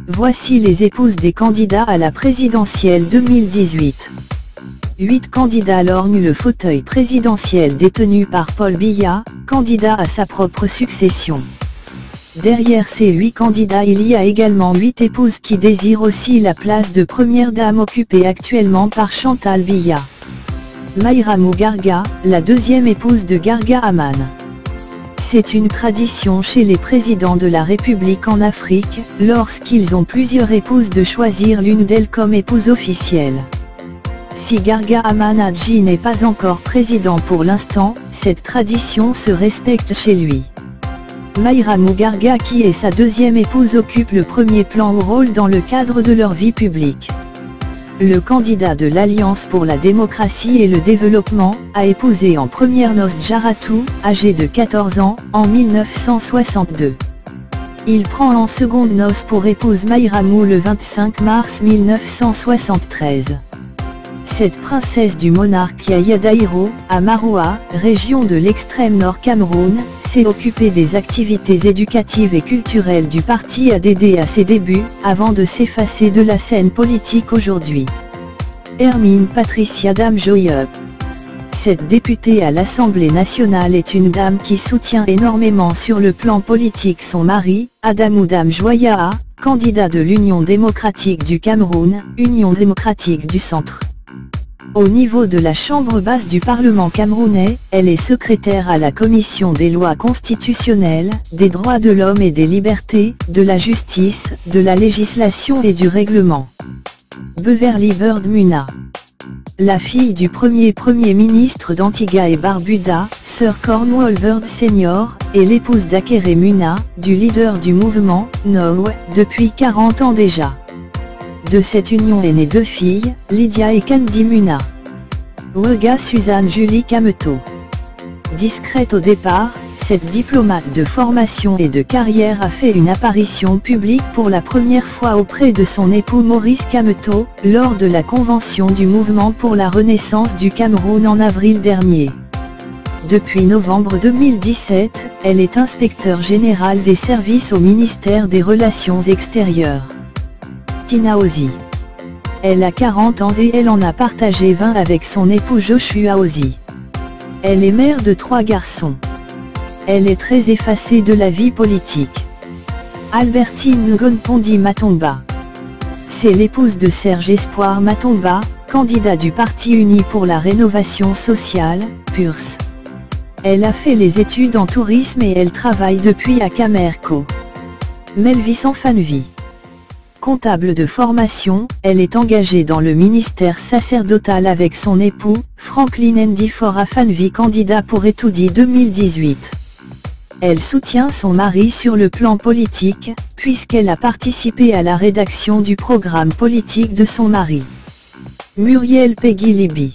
Voici les épouses des candidats à la présidentielle 2018. 8 candidats lorgnent le fauteuil présidentiel détenu par Paul Biya, candidat à sa propre succession. Derrière ces 8 candidats il y a également 8 épouses qui désirent aussi la place de première dame occupée actuellement par Chantal Biya. Mayramou Garga, la deuxième épouse de Garga Aman. C'est une tradition chez les présidents de la République en Afrique, lorsqu'ils ont plusieurs épouses de choisir l'une d'elles comme épouse officielle. Si Garga Aman Hadji n'est pas encore président pour l'instant, cette tradition se respecte chez lui. Mayramou Garga qui est sa deuxième épouse occupe le premier plan au rôle dans le cadre de leur vie publique. Le candidat de l'Alliance pour la démocratie et le développement, a épousé en premières noces Jaratou, âgé de 14 ans, en 1962. Il prend en seconde noces pour épouse Mayramou le 25 mars 1973. Cette princesse du monarque Yaya Daïro, à Maroua, région de l'extrême nord Cameroun, s'est occupée des activités éducatives et culturelles du parti ADD à ses débuts, avant de s'effacer de la scène politique aujourd'hui. Hermine Patricia Dame Joyeup. Cette députée à l'Assemblée nationale est une dame qui soutient énormément sur le plan politique son mari, Adamou Dame Joyaa, candidat de l'Union démocratique du Cameroun, Union démocratique du Centre. Au niveau de la Chambre basse du Parlement camerounais, elle est secrétaire à la Commission des lois constitutionnelles, des droits de l'homme et des libertés, de la justice, de la législation et du règlement. Beverly Bird Muna. La fille du premier ministre d'Antigua et Barbuda, Sir Cornwall Bird Senior, est l'épouse d'Akere Muna, du leader du mouvement, No, depuis 40 ans déjà. De cette union est née 2 filles, Lydia et Candy Muna. Wega Suzanne Julie Kameto. Discrète au départ, cette diplomate de formation et de carrière a fait une apparition publique pour la première fois auprès de son époux Maurice Kameto, lors de la convention du mouvement pour la renaissance du Cameroun en avril dernier. Depuis novembre 2017, elle est inspecteur général des services au ministère des Relations extérieures. Tina Ozi. Elle a 40 ans et elle en a partagé 20 avec son époux Joshua Ozi. Elle est mère de 3 garçons. Elle est très effacée de la vie politique. Albertine Ngonpondi Matomba. C'est l'épouse de Serge Espoir Matomba, candidat du Parti uni pour la rénovation sociale, PURS. Elle a fait les études en tourisme et elle travaille depuis à Camerco. Melvis Enfanvi. Comptable de formation, elle est engagée dans le ministère sacerdotal avec son époux, Franklin Ndifor Afanvi candidat pour Etoudi 2018. Elle soutient son mari sur le plan politique, puisqu'elle a participé à la rédaction du programme politique de son mari. Muriel Peggy Libi.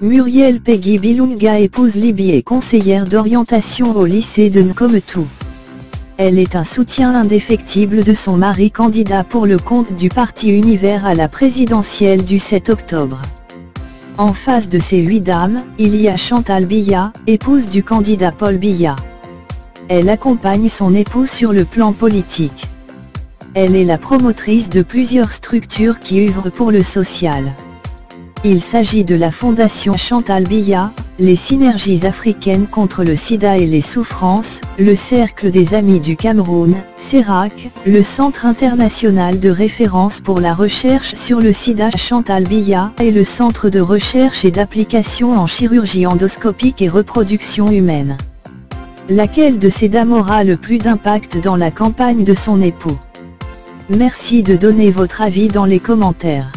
Muriel Peggy Bilunga épouse Libi et conseillère d'orientation au lycée de Nkometou. Elle est un soutien indéfectible de son mari candidat pour le compte du Parti Univers à la présidentielle du 7 octobre. En face de ces 8 dames, il y a Chantal Biya, épouse du candidat Paul Biya. Elle accompagne son époux sur le plan politique. Elle est la promotrice de plusieurs structures qui œuvrent pour le social. Il s'agit de la Fondation Chantal Biya, les Synergies africaines contre le sida et les souffrances, le Cercle des Amis du Cameroun, CERAC, le Centre international de référence pour la recherche sur le sida Chantal Biya et le Centre de recherche et d'application en chirurgie endoscopique et reproduction humaine. Laquelle de ces dames aura le plus d'impact dans la campagne de son époux? Merci de donner votre avis dans les commentaires.